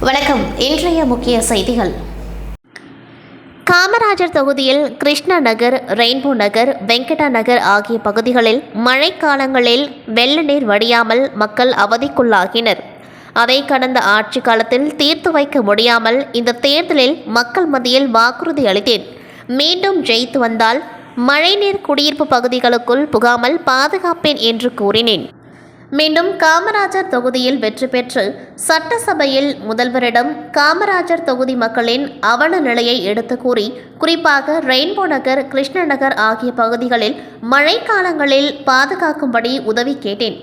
வணக்கம். இன்றைய முக்கிய செய்திகள். காமராஜர் தொகுதியில் கிருஷ்ணா நகர், ரெயின்போ நகர், வெங்கடா நகர் ஆகிய பகுதிகளில் மழைக்காலங்களில் வெள்ள நீர் வடியாமல் மக்கள் அவதிக்குள்ளாகினர். அதை கடந்த ஆட்சி காலத்தில் தீர்த்து வைக்க முடியாமல் இந்த தேர்தலில் மக்கள் மத்தியில் வாக்குறுதி அளித்தேன். மீண்டும் ஜெயித்து வந்தால் மழைநீர் குடியிருப்பு பகுதிகளுக்குள் புகாமல் பாதுகாப்பேன் என்று கூறினேன். மீண்டும் காமராஜர் தொகுதியில் வெற்றி பெற்று சட்டசபையில் முதல்வரிடம் காமராஜர் தொகுதி மக்களின் அவல நிலையை எடுத்து கூறி, குறிப்பாக ரெயின்போ நகர், கிருஷ்ண நகர் ஆகிய பகுதிகளில் மழைக்காலங்களில் பாதுகாக்கும்படி உதவி கேட்டேன்.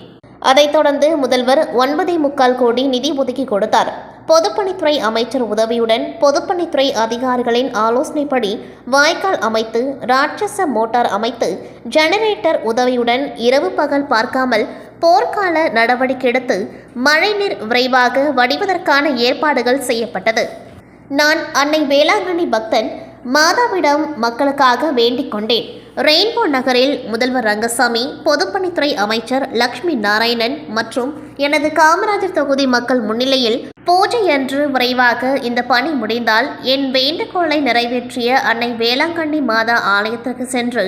அதைத் தொடர்ந்து முதல்வர் 9.25 கோடி நிதி ஒதுக்கி கொடுத்தார். பொதுப்பணித்துறை அமைச்சர் உதவியுடன் பொதுப்பணித்துறை அதிகாரிகளின் ஆலோசனைப்படி வாய்க்கால் அமைத்து, ராட்சச மோட்டார் அமைத்து, ஜெனரேட்டர் உதவியுடன் இரவு பகல் பார்க்காமல் போர்க்கால நடவடிக்கை எடுத்து மழைநீர் விரைவாக வடிவதற்கான ஏற்பாடுகள் செய்யப்பட்டது. நான் அன்னை வேளாங்கண்ணி பக்தன் மாதாவிடம் மக்களுக்காக வேண்டிக் கொண்டேன். ரெயின்போ நகரில் முதல்வர் ரங்கசாமி, பொதுப்பணித்துறை அமைச்சர் லட்சுமி நாராயணன் மற்றும் எனது காமராஜர் தொகுதி மக்கள் முன்னிலையில் பூஜையன்று விரைவாக இந்த பணி முடிந்தால் என் வேண்டுகோளை நிறைவேற்றிய அன்னை வேளாங்கண்ணி மாதா ஆலயத்திற்கு சென்று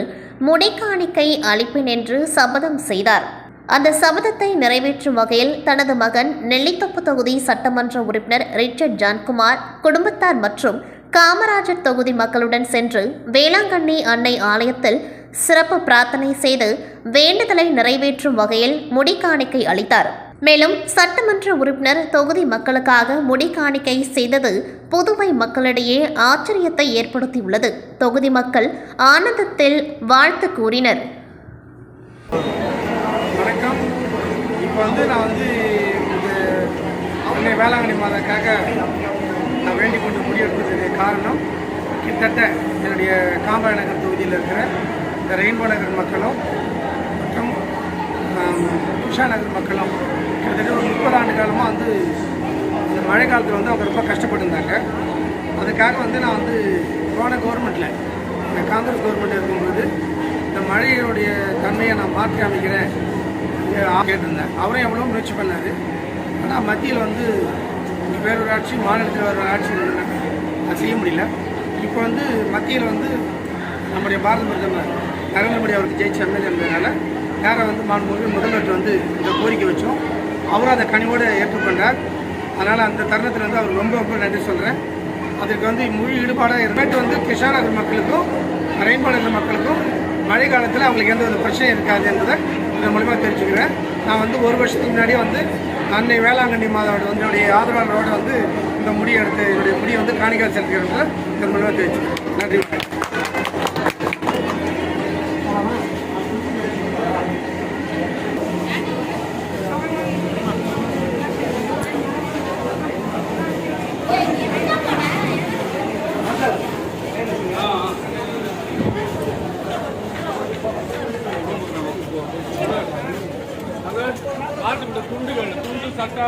முடிக்காணிக்கை அளிப்பேன் என்று சபதம் செய்தார். அந்த சபதத்தை நிறைவேற்றும் வகையில் தனது மகன் நெல்லித்தோப்பு தொகுதி சட்டமன்ற உறுப்பினர் ரிச்சர்ட் ஜான்குமார் குடும்பத்தார் மற்றும் காமராஜர் தொகுதி மக்களுடன் சென்று வேளாங்கண்ணி அன்னை ஆலயத்தில் சிறப்பு பிரார்த்தனை செய்து வேண்டுதலை நிறைவேற்றும் வகையில் முடிக்காணிக்கை அளித்தார். மேலும் சட்டமன்ற உறுப்பினர் தொகுதி மக்களுக்காக முடிக்காணிக்கை செய்தது புதுவை மக்களிடையே ஆச்சரியத்தை ஏற்படுத்தியுள்ளது. தொகுதி மக்கள் ஆனந்தத்தில் வாழ்த்து கூறினர். வணக்கம். இப்போ நான் அன்னை வேளாங்கண்ணி மாதாக்காக நான் வேண்டிக் கொண்டு முடிவெடுப்பதற்கு காரணம், கிட்டத்தட்ட என்னுடைய காமராஜர் நகர் தொகுதியில் இருக்கிற இந்த ரெயின்போ நகர் மக்களும் மற்றும் கிருஷ்ணா நகர் மக்களும் கிட்டத்தட்ட ஒரு 30 ஆண்டு காலமாக இந்த மழை காலத்தில் அவங்க ரொம்ப கஷ்டப்பட்டுருந்தாங்க. அதுக்காக நான் போன கவர்மெண்ட்டில் இந்த காங்கிரஸ் கவர்மெண்ட் இருக்கும்போது இந்த மழையுடைய தன்மையை நான் மாற்றி அமைக்கிறேன் கேட்டிருந்தேன். அவரும் எவ்வளோ முயற்சி பண்ணார். ஆனால் மத்தியில் வேறொரு ஆட்சி, மாநிலத்தில் வேறு ஆட்சி அது செய்ய முடியல. இப்போ மத்தியில் நம்முடைய பாரத பிரதமர் நரேந்திர மோடி அவருக்கு ஜெயிச்ச எம்எல்ஏ இருந்ததுனால நேராக மாண்புமிகு முதல்வர்கிட்ட இந்த கோரிக்கை வச்சோம். அவரும் அதை கனிவோடு ஏற்றுக்கொண்டார். அதனால் அந்த தருணத்தில் அவருக்கு ரொம்ப ரொம்ப நன்றி சொல்கிறேன். அதுக்கு முழு ஈடுபாடாக இருந்துட்டு கிருஷ்ணா நகர் மக்களுக்கும் ரெயின்போ நகர் மக்களுக்கும் மழை காலத்தில் அவங்களுக்கு எந்த ஒரு பிரச்சனையும் இருக்காது என்பதை இதன் மூலமாக தெரிஞ்சுக்கிறேன். நான் 1 வருஷத்துக்கு முன்னாடியே அன்னை வேளாங்கண்ணி மாதாவோட என்னுடைய ஆதரவாளரோடு இந்த முடி எடுத்து என்னுடைய முடி காணிக்கை செலுத்துகிறத இதன் மூலமாக தெரிஞ்சுக்கிறேன். நன்றி. துண்டு சட்டை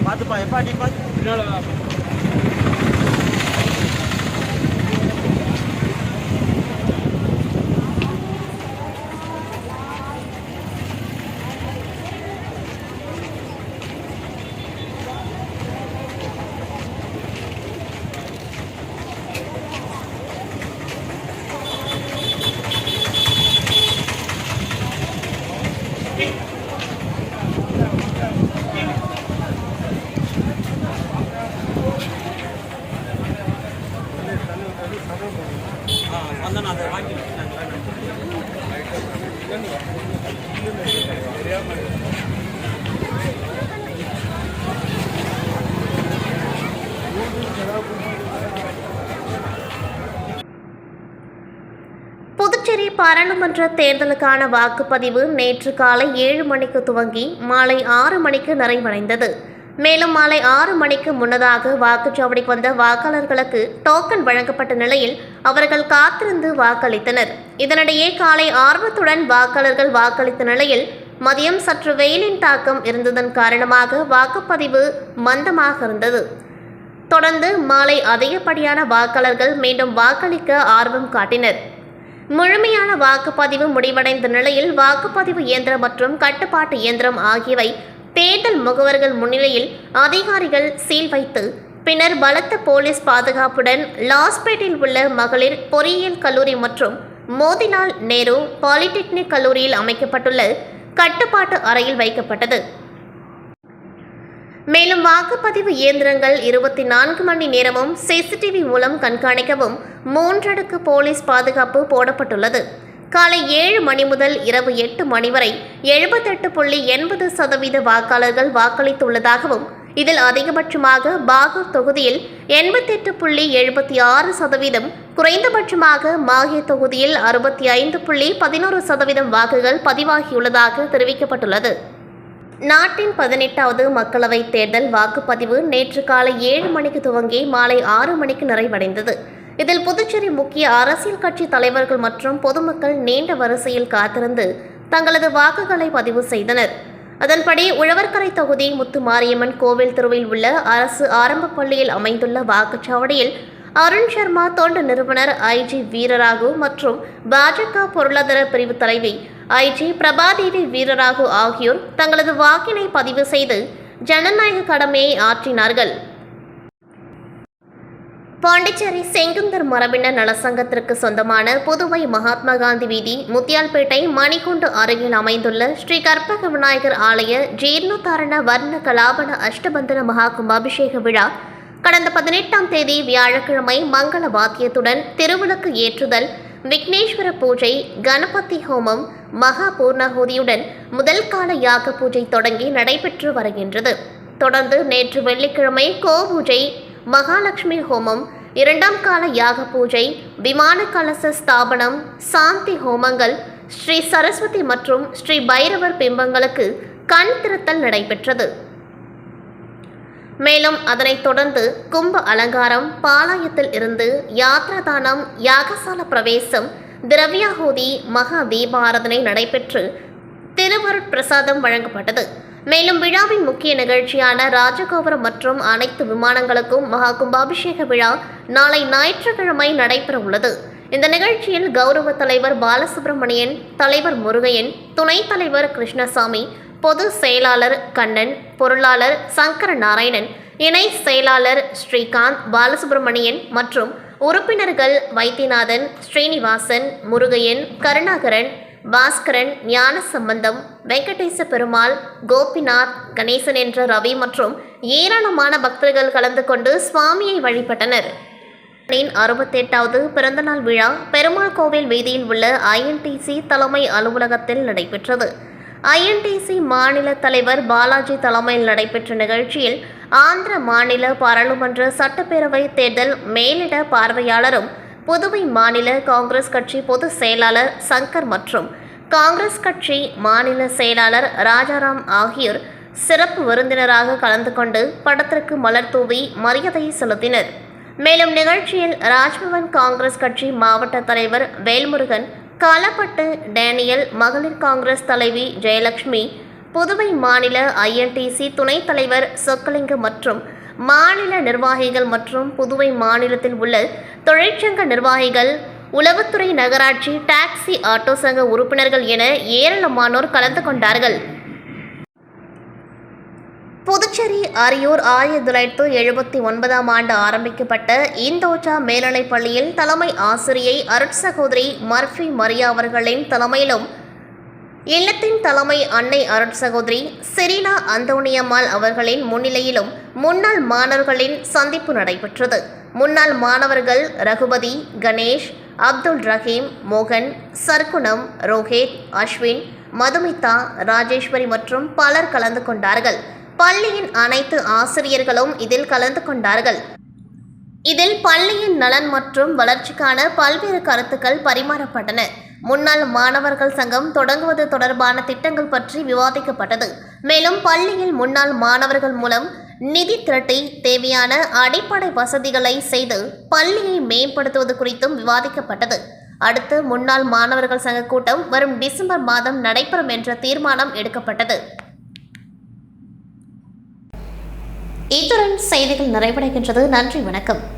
பார்த்துப்பா எப்பா நீ பார்த்து வந்தேன் அதை வாங்கி புதுச்சேரி பாராளுமன்ற தேர்தலுக்கான வாக்குப்பதிவு நேற்று காலை 7 மணிக்கு துவங்கி மாலை 6 மணிக்கு நிறைவடைந்தது. மேலும் மாலை 6 மணிக்கு முன்னதாக வாக்குச்சாவடிக்கு வந்த வாக்காளர்களுக்கு டோக்கன் வழங்கப்பட்ட நிலையில் அவர்கள் காத்திருந்து வாக்களித்தனர். இதனிடையே காலை ஆர்வத்துடன் வாக்காளர்கள் வாக்களித்த நிலையில் மதியம் சற்று வெயிலின் தாக்கம் இருந்ததன் காரணமாக வாக்குப்பதிவு மந்தமாக இருந்தது. தொடர்ந்து மாலை அதிகப்படியான வாக்காளர்கள் மீண்டும் வாக்களிக்க ஆர்வம் காட்டினர். முழுமையான வாக்குப்பதிவு முடிவடைந்த நிலையில் வாக்குப்பதிவு இயந்திரம் மற்றும் கட்டுப்பாட்டு இயந்திரம் ஆகியவை தேர்தல் முகவர்கள் முன்னிலையில் அதிகாரிகள் சீல் வைத்து பின்னர் பலத்த போலீஸ் பாதுகாப்புடன் லாஸ்பேட்டில் உள்ள மகளிர் பொறியியல் கல்லூரி மற்றும் மோதிலால் நேரு பாலிடெக்னிக் கல்லூரியில் அமைக்கப்பட்டுள்ள கட்டுப்பாட்டு அறையில் வைக்கப்பட்டது. மேலும் வாக்குப்பதிவு இயந்திரங்கள் 24 மணி நேரமும் சிசிடிவி மூலம் கண்காணிக்கவும் 3 அடுக்கு போலீஸ் பாதுகாப்பு போடப்பட்டுள்ளது. காலை 7 மணி முதல் இரவு 8 மணி வரை 78.80% வாக்காளர்கள் வாக்களித்துள்ளதாகவும் இதில் அதிகபட்சமாக பாகூர் தொகுதியில் 88.76%, குறைந்தபட்சமாக மாஹே தொகுதியில் 65.11% வாக்குகள் பதிவாகியுள்ளதாக தெரிவிக்கப்பட்டுள்ளது. நாட்டின் 18வது மக்களவைத் தேர்தல் வாக்குப்பதிவு நேற்று காலை 7 மணிக்கு துவங்கி மாலை 6 மணிக்கு நிறைவடைந்தது. இதில் புதுச்சேரி முக்கிய அரசியல் கட்சி தலைவர்கள் மற்றும் பொதுமக்கள் நீண்ட வரிசையில் காத்திருந்து தங்களது வாக்குகளை பதிவு செய்தனர். அதன்படி உழவர்கரை தொகுதி முத்துமாரியம்மன் கோவில் தெருவில் உள்ள அரசு ஆரம்ப பள்ளியில் அமைந்துள்ள வாக்குச்சாவடியில் அருண் சர்மா தொண்டு நிறுவனர் ஐஜி வீரராகு மற்றும் பாஜக பொருளாதார பிரிவு தலைவி ஐஜி பிரபாதேவி வீரராகு ஆகியோர் தங்களது வாக்கினை பதிவு செய்து ஜனநாயக கடமையை ஆற்றினார்கள். பாண்டிச்சேரி செங்குந்தர் மரபினர் நலசங்கத்திற்கு சொந்தமான புதுவை மகாத்மா காந்தி வீதி முத்தியால்பேட்டை மணிக்குண்டு அருகில் அமைந்துள்ள ஸ்ரீ கற்பக விநாயகர் ஆலய ஜீர்ணோத்தாரண வர்ண கலாபன அஷ்டபந்தன மகா கும்பாபிஷேக விழா கடந்த 18ஆம் தேதி வியாழக்கிழமை மங்கள வாத்தியத்துடன் திருவிளக்கு ஏற்றுதல், விக்னேஸ்வர பூஜை, கணபதி ஹோமம், மகா பூர்ணாகுதியுடன் முதல் கால யாக பூஜை தொடங்கி நடைபெற்று வருகின்றது. தொடர்ந்து நேற்று வெள்ளிக்கிழமை கோபூஜை, மகாலட்சுமி ஹோமம், 2ஆம் கால யாக பூஜை, விமான கலச ஸ்தாபனம், சாந்தி ஹோமங்கள், ஸ்ரீ சரஸ்வதி மற்றும் ஸ்ரீ பைரவர் பிம்பங்களுக்கு கண் திறத்தல் நடைபெற்றது. மேலும் அதனைத் தொடர்ந்து கும்ப அலங்காரம், பாலாயத்தில் இருந்து யாத்ராதானம், யாகசால பிரவேசம், திரவியாகூதி, மகா தீபாராதனை நடைபெற்று திருவருட்பிரசாதம் வழங்கப்பட்டது. மேலும் விழாவின் முக்கிய நிகழ்ச்சியான ராஜகோபுரம் மற்றும் அனைத்து விமானங்களுக்கும் மகா கும்பாபிஷேக விழா நாளை ஞாயிற்றுக்கிழமை நடைபெற உள்ளது. இந்த நிகழ்ச்சியில் கௌரவ தலைவர் பாலசுப்ரமணியன், தலைவர் முருகையன், துணைத் தலைவர் கிருஷ்ணசாமி, பொது செயலாளர் கண்ணன், பொருளாளர் சங்கர நாராயணன், இணை செயலாளர் ஸ்ரீகாந்த், பாலசுப்ரமணியன் மற்றும் உறுப்பினர்கள் வைத்தியநாதன், ஸ்ரீனிவாசன், முருகையன், கருணாகரன், பாஸ்கரன், ஞானசம்பந்தம், வெங்கடேச பெருமாள், கோபிநாத், கணேசன் என்ற ரவி மற்றும் ஏராளமான பக்தர்கள் கலந்து கொண்டு சுவாமியை வழிபட்டனர். 68வது பிறந்தநாள் விழா பெருமாள் கோவில் வீதியில் உள்ள INTC தலைமை அலுவலகத்தில் நடைபெற்றது. INTC மாநில தலைவர் பாலாஜி தலைமையில் நடைபெற்ற நிகழ்ச்சியில் ஆந்திர மாநில பாராளுமன்ற சட்டப்பேரவை தேர்தல் மேலிட பார்வையாளரும் புதுவை மாநில காங்கிரஸ் கட்சி பொதுச் செயலாளர் சங்கர் மற்றும் காங்கிரஸ் கட்சி மாநில செயலாளர் ராஜாராம் ஆகியோர் சிறப்பு விருந்தினராக கலந்து கொண்டு படத்திற்கு மலர் தூவி மரியாதை செலுத்தினர். மேலும் நிகழ்ச்சியில் ராஜ்பவன் காங்கிரஸ் கட்சி மாவட்ட தலைவர் வேல்முருகன், காலப்பட்டு டேனியல், மகளிர் காங்கிரஸ் தலைவி ஜெயலட்சுமி, புதுவை மாநில INTC துணைத் தலைவர் சொக்கலிங்கம் மற்றும் மாநில நிர்வாகிகள் மற்றும் புதுவை மாநிலத்தில் உள்ள தொழிற்சங்க நிர்வாகிகள், உளவுத்துறை, நகராட்சி, டாக்ஸி, ஆட்டோ சங்க உறுப்பினர்கள் என ஏராளமானோர் கலந்து கொண்டார்கள். புதுச்சேரி அரியூர் 1979ஆம் ஆண்டு ஆரம்பிக்கப்பட்ட இந்தோஜா மேல்நிலைப் பள்ளியில் தலைமை ஆசிரியை அருட்சகோதரி மர்ஃபி மரியா அவர்களின் தலைமையிலும் இல்லத்தின் தலைமை அன்னை அருட்சகோதரி செரீனா அந்தோணியம்மாள் அவர்களின் முன்னிலையிலும் முன்னாள் மாணவர்களின் சந்திப்பு நடைபெற்றது. முன்னாள் மாணவர்கள் ரகுபதி, கணேஷ், அப்துல் ரஹீம், மோகன், சர்க்குணம், ரோஹித், அஸ்வின், மதுமிதா, ராஜேஸ்வரி மற்றும் பலர் கலந்து கொண்டார்கள். பள்ளியின் அனைத்து ஆசிரியர்களும் இதில் கலந்து கொண்டார்கள். இதில் பள்ளியின் நலன் மற்றும் வளர்ச்சிக்கான பல்வேறு கருத்துக்கள் பரிமாறப்பட்டன. முன்னாள் மாணவர்கள் சங்கம் தொடங்குவது தொடர்பான திட்டங்கள் பற்றி விவாதிக்கப்பட்டது. மேலும் பள்ளியில் முன்னாள் மாணவர்கள் மூலம் நிதி திரட்டி தேவையான அடிப்படை வசதிகளை செய்து பள்ளியை மேம்படுத்துவது குறித்தும் விவாதிக்கப்பட்டது. அடுத்து முன்னாள் மாணவர்கள் சங்க கூட்டம் வரும் டிசம்பர் மாதம் நடைபெறும் என்ற தீர்மானம் எடுக்கப்பட்டது. இத்துடன் செய்திகள் நிறைவடைகின்றது. நன்றி, வணக்கம்.